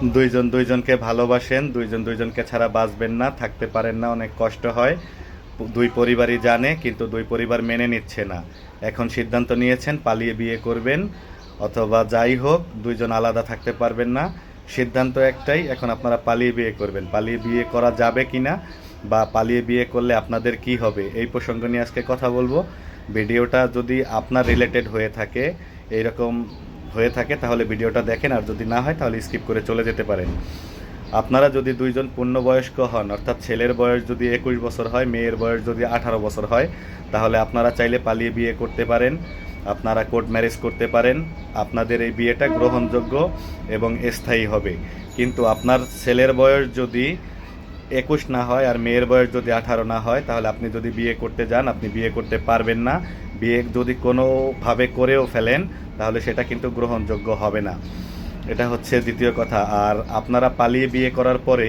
দুইজন দুইজনকে ভালোবাসেন, দুইজন দুইজনকে ছাড়া বাঁচবেন না, থাকতে পারেন না, অনেক কষ্ট হয়। দুই পরিবারই জানে, কিন্তু দুই পরিবার মেনে নিচ্ছে না। এখন সিদ্ধান্ত নিয়েছেন পালিয়ে বিয়ে করবেন, অথবা যাই হোক দুইজন আলাদা থাকতে পারবেন না। সিদ্ধান্ত একটাই, এখন আপনারা পালিয়ে বিয়ে করবেন। পালিয়ে বিয়ে করা যাবে কি না, বা পালিয়ে বিয়ে করলে আপনাদের কি হবে, এই প্রসঙ্গ নিয়ে আজকে কথা বলবো। ভিডিওটা যদি আপনার রিলেটেড হয়ে থাকে, এইরকম হয়ে থাকে, তাহলে ভিডিওটা দেখেন, আর যদি না হয় তাহলে স্কিপ করে চলে যেতে পারেন। আপনারা যদি দুইজন পূর্ণবয়স্ক হন, অর্থাৎ ছেলের বয়স যদি 21 বছর হয়, মেয়ের বয়স যদি 18 বছর হয়, তাহলে আপনারা চাইলে পালিয়ে বিয়ে করতে পারেন, আপনারা কোর্ট ম্যারেজ করতে পারেন। আপনাদের এই বিয়েটা গ্রহণযোগ্য এবং স্থায়ী হবে। কিন্তু আপনার ছেলের বয়স যদি 21 না হয় আর মেয়ের বয়স যদি 18 না হয়, তাহলে আপনি যদি বিয়ে করতে যান, আপনি বিয়ে করতে পারবেন না। বিয়ে যদি কোনোভাবে করেও ফেলেন, তাহলে সেটা কিন্তু গ্রহণযোগ্য হবে না। এটা হচ্ছে দ্বিতীয় কথা। আর আপনারা পালিয়ে বিয়ে করার পরে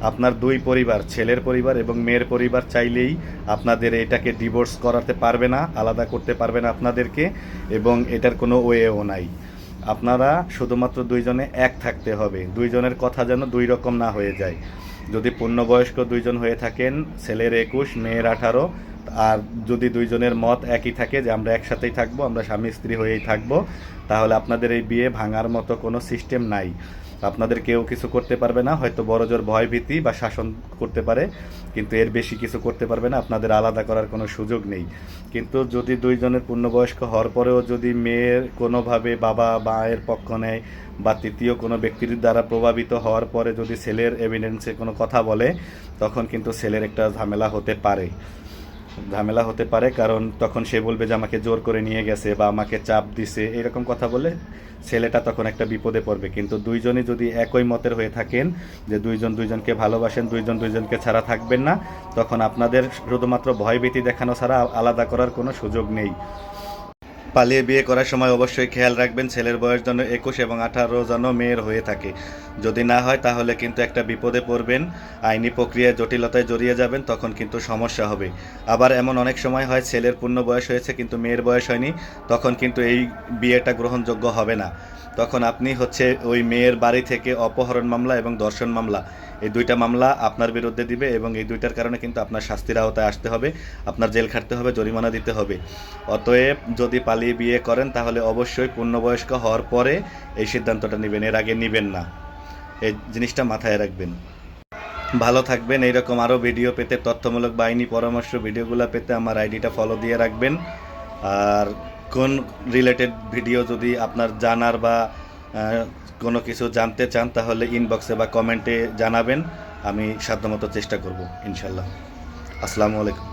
আপনার দুই পরিবার, ছেলের পরিবার এবং মেয়ের পরিবার, চাইলেই আপনাদের এটাকে ডিভোর্স করাতে পারবে না, আলাদা করতে পারবে না আপনাদেরকে, এবং এটার কোনো ওয়েও নাই। আপনারা শুধুমাত্র দুইজনে এক থাকতে হবে। দুইজনের কথা যেন দুই রকম না হয়ে যায়। যদি পূর্ণবয়স্ক দুইজন হয়ে থাকেন, ছেলের 21 মেয়ের 18, আর যদি দুইজনের মত একই থাকে যে আমরা একসাথেই থাকবো, আমরা স্বামী স্ত্রী হয়েই থাকবো, তাহলে আপনাদের এই বিয়ে ভাঙার মতো কোনো সিস্টেম নাই। আপনাদের কেউ কিছু করতে পারবে না, হয়তো বড়জোর ভয়ভীতি বা শাসন করতে পারে, কিন্তু এর বেশি কিছু করতে পারবে না। আপনাদের আলাদা করার কোনো সুযোগ নেই। কিন্তু যদি দুইজনের পূর্ণবয়স্ক হওয়ার পরেও যদি মেয়ের কোনোভাবে বাবা মায়ের পক্ষ নেয়, বা তৃতীয় কোনো ব্যক্তির দ্বারা প্রভাবিত হওয়ার পরে যদি ছেলের এভিডেন্সে কোনো কথা বলে, তখন কিন্তু ছেলের একটা ঝামেলা হতে পারে। কারণ তখন সে বলবে যে আমাকে জোর করে নিয়ে গেছে বা আমাকে চাপ দিছে, এরকম কথা বলে ছেলেটা তখন একটা বিপদে পড়বে। কিন্তু দুইজনই যদি একই মতের হয়ে থাকেন যে দুইজন দুইজনকে ভালোবাসেন, দুইজন দুইজনকে ছাড়া থাকবেন না, তখন আপনাদের শুধুমাত্র ভয়ভীতি দেখানো ছাড়া আলাদা করার কোনো সুযোগ নেই। পালিয়ে বিয়ে করার সময় অবশ্যই খেয়াল রাখবেন ছেলের বয়স যেন 21 এবং 18 যেন মেয়ের হয়ে থাকে। যদি না হয় তাহলে কিন্তু একটা বিপদে পড়বেন, আইনি প্রক্রিয়ায় জটিলতায় জড়িয়ে যাবেন, তখন কিন্তু সমস্যা হবে। আবার এমন অনেক সময় হয় ছেলের পূর্ণ বয়স হয়েছে কিন্তু মেয়ের বয়স হয়নি, তখন কিন্তু এই বিয়েটা গ্রহণযোগ্য হবে না। তখন আপনি হচ্ছে ওই মেয়ের বাড়ি থেকে অপহরণ মামলা এবং ধর্ষণ মামলা, এই দুইটা মামলা আপনার বিরুদ্ধে দিবে, এবং এই দুইটার কারণে কিন্তু আপনার শাস্তির আওতায় আসতে হবে, আপনার জেল খাটতে হবে, জরিমানা দিতে হবে। অতএব যদি পালিয়ে বিয়ে করেন, তাহলে অবশ্যই পূর্ণবয়স্ক হওয়ার পরে এই সিদ্ধান্তটা নেবেন, এর আগে নেবেন না। এই জিনিসটা মাথায় রাখবেন। ভালো থাকবেন। এইরকম আরও ভিডিও পেতে, তথ্যমূলক বা আইনি পরামর্শ ভিডিওগুলো পেতে আমার আইডিটা ফলো দিয়ে রাখবেন। আর কোন রিলেটেড ভিডিও যদি আপনার জানার বা কোনো কিছু জানতে চান, তাহলে ইনবক্সে বা কমেন্টে জানাবেন, আমি সাধ্যমতো চেষ্টা করব ইনশাল্লাহ। আসসালামু আলাইকুম।